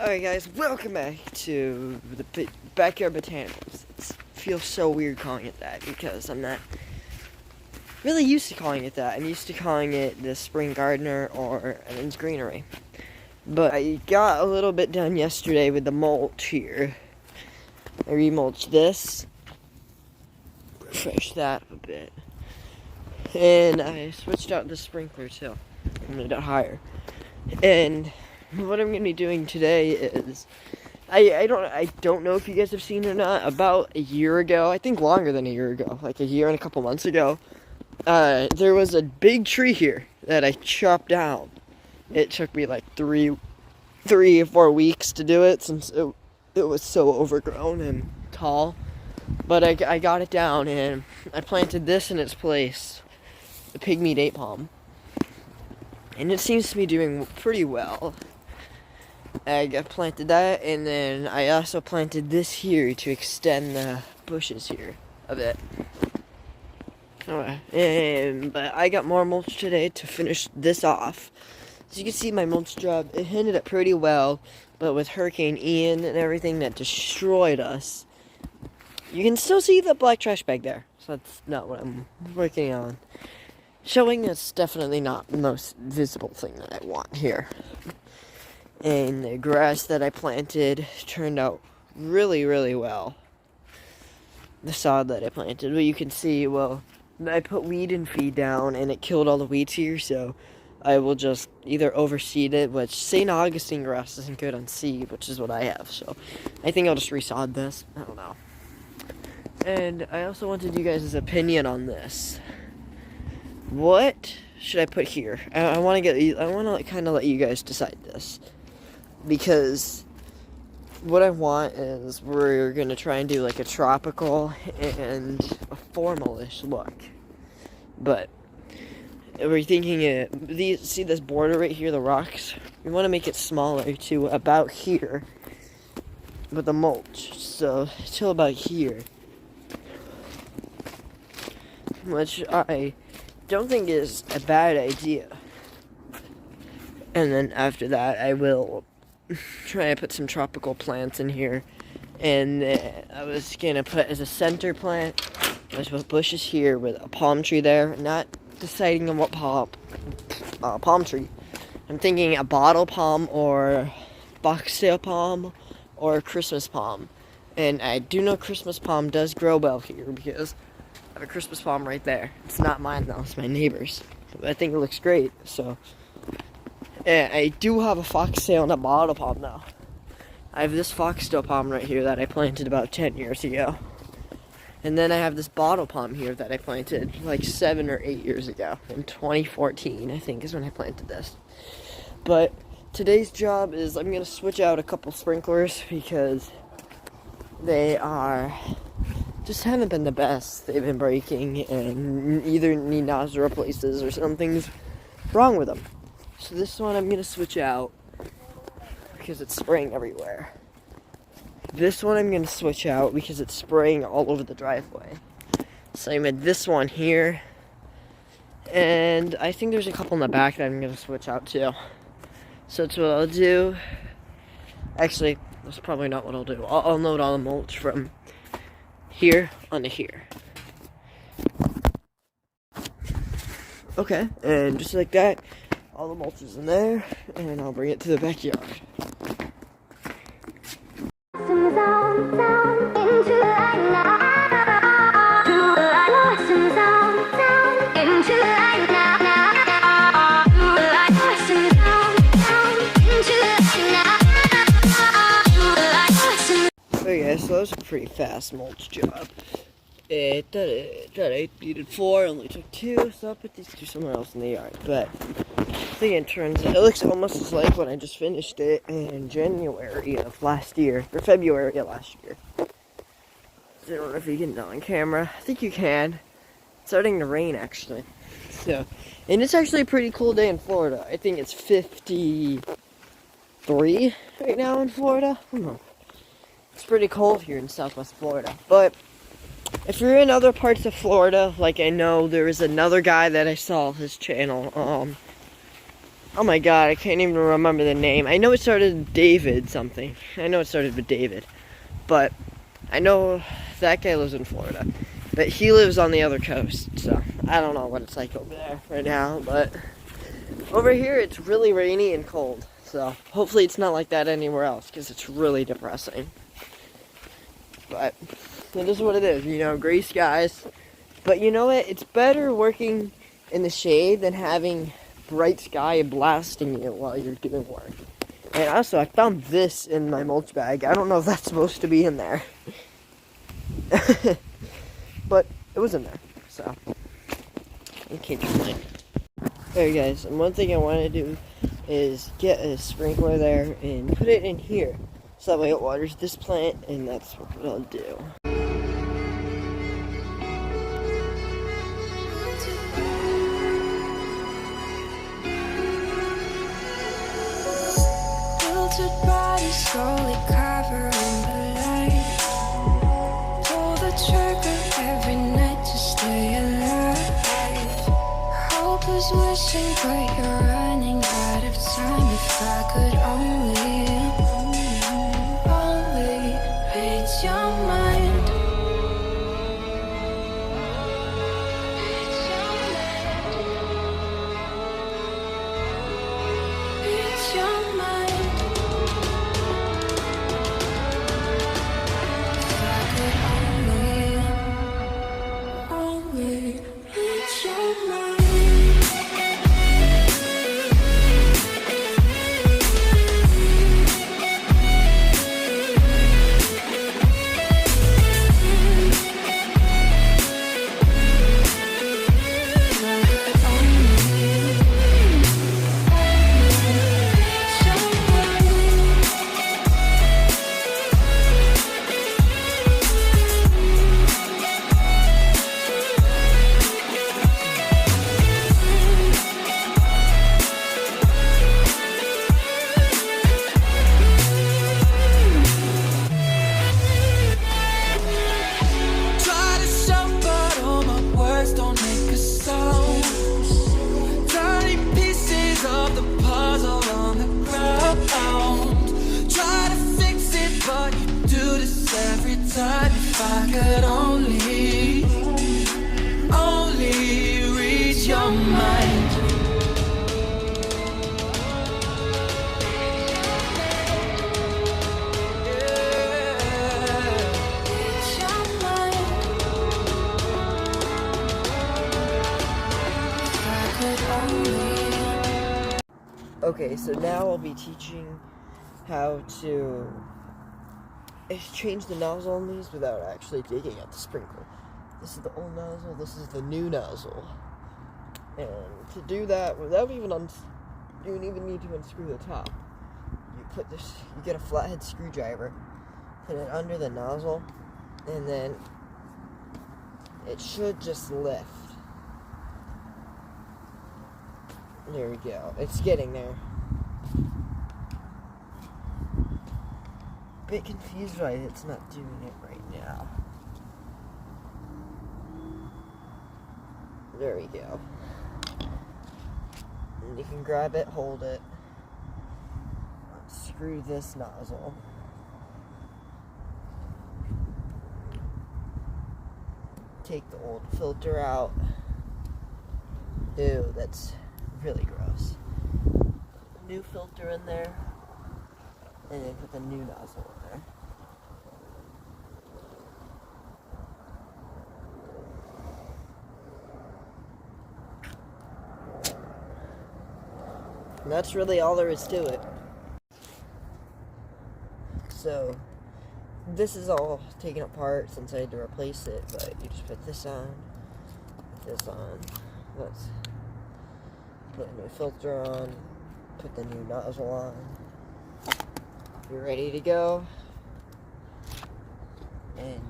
Alright guys, welcome back to the Backyard Botanicals. It feels so weird calling it that because I'm not really used to calling it that. I'm used to calling it the Spring Gardener or Evan's Greenery. But I got a little bit done yesterday with the mulch here. I remulched this, refreshed that a bit, and I switched out the sprinkler too. I made it higher. And what I'm going to be doing today is, I don't know if you guys have seen it or not, about a year ago, I think longer than a year ago, like a year and a couple months ago, there was a big tree here that I chopped down. It took me like three or 4 weeks to do it since it was so overgrown and tall, but I got it down and I planted this in its place, the pygmy date palm, and it seems to be doing pretty well. I planted that, and then I also planted this here to extend the bushes here a bit. But I got more mulch today to finish this off. As you can see, my mulch job, it ended up pretty well, but with Hurricane Ian and everything that destroyed us, you can still see the black trash bag there. So that's not what I'm working on. Showing it's definitely not the most visible thing that I want here. And the grass that I planted turned out really, really well. The sod that I planted, well, you can see, well, I put weed and feed down and it killed all the weeds here, so I will just either overseed it, which St. Augustine grass isn't good on seed, which is what I have, so I think I'll just resod this. I don't know. And I also wanted you guys' opinion on this. What should I put here? I want to kind of let you guys decide this. Because what I want is we're going to try and do like a tropical and a formalish look. But we're thinking see this border right here, the rocks? We want to make it smaller to about here with the mulch. So till about here. Which I don't think is a bad idea. And then after that I will try to put some tropical plants in here, and I was gonna put as a center plant, I was put bushes here with a palm tree there. Not deciding on what palm tree. I'm thinking a bottle palm or boxtail palm or Christmas palm, and I do know Christmas palm does grow well here because I have a Christmas palm right there. It's not mine though, it's my neighbor's. I think it looks great, so. And I do have a foxtail and a bottle palm now. I have this foxtail palm right here that I planted about 10 years ago. And then I have this bottle palm here that I planted like 7 or 8 years ago. In 2014, I think, is when I planted this. But today's job is I'm going to switch out a couple sprinklers because they just haven't been the best. They've been breaking and either need nozzle replaces or something's wrong with them. So this one I'm going to switch out because it's spraying everywhere. This one I'm going to switch out because it's spraying all over the driveway. So I made this one here. And I think there's a couple in the back that I'm going to switch out too. So that's what I'll do. Actually, that's probably not what I'll do. I'll load all the mulch from here onto here. Okay, and just like that, all the mulch is in there, and I'll bring it to the backyard. Okay, so that was a pretty fast mulch job. It I needed 4, only took 2, so I'll put these 2 somewhere else in the yard. But I think it looks almost as like when I just finished it in January of last year, or February of last year. I don't know if you can tell on camera. I think you can. It's starting to rain actually. So, and it's actually a pretty cool day in Florida. I think it's 53 right now in Florida. It's pretty cold here in Southwest Florida, but if you're in other parts of Florida, like I know there is another guy that I saw his channel, Oh my god, I can't even remember the name. I know it started with David something. I know it started with David. But I know that guy lives in Florida. But he lives on the other coast, so I don't know what it's like over there right now. But over here, it's really rainy and cold. So hopefully it's not like that anywhere else, because it's really depressing. But it is what it is, you know, gray skies. But you know what? It's better working in the shade than having bright sky blasting you while you're doing work. And also, I found this in my mulch bag. I don't know if that's supposed to be in there. But it was in there, so I can't complain. Alright guys, and one thing I want to do is get a sprinkler there and put it in here. So that way it waters this plant, and that's what I'll do. Melted bodies slowly covering the light. Pull the trigger every night to stay alive. Hope is wishing, but you're running out of time. If I could only read your mind. Read your mind. If I could only read your mind. Read your mind. If I could only. Okay, so now I'll be teaching how to change the nozzle on these without actually digging at the sprinkler. This is the old nozzle, this is the new nozzle. And to do that without even you don't even need to unscrew the top. You get a flathead screwdriver, put it under the nozzle, and then it should just lift. There we go. It's getting there. Bit confused why it's not doing it right now. There we go. And you can grab it, hold it, unscrew this nozzle. Take the old filter out. Ew, that's really gross. New filter in there. And then put the new nozzle in there. And that's really all there is to it. So, this is all taken apart since I had to replace it, but you just put this on, let's put a new filter on, put the new nozzle on. You're ready to go, and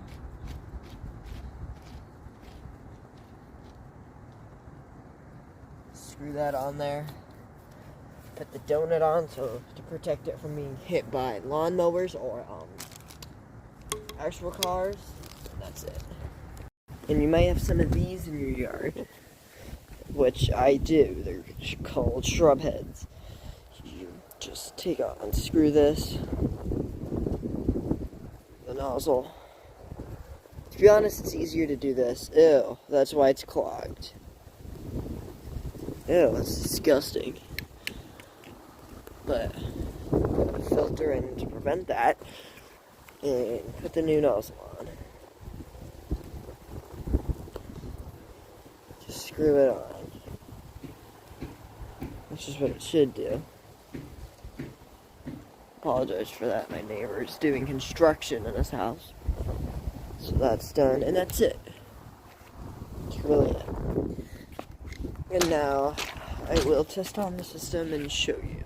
screw that on there. Put the donut on so to protect it from being hit by lawnmowers or actual cars. And that's it. And you might have some of these in your yard. which I do. They're called shrub heads. You just take out, unscrew this, the nozzle. To be honest, it's easier to do this. Ew, that's why it's clogged. Ew, that's disgusting. But put a filter in to prevent that, and put the new nozzle on. Just screw it on. Which is what it should do. Apologize for that. My neighbor's doing construction in his house. So that's done, and that's it. That's really it. And now I will test on the system and show you.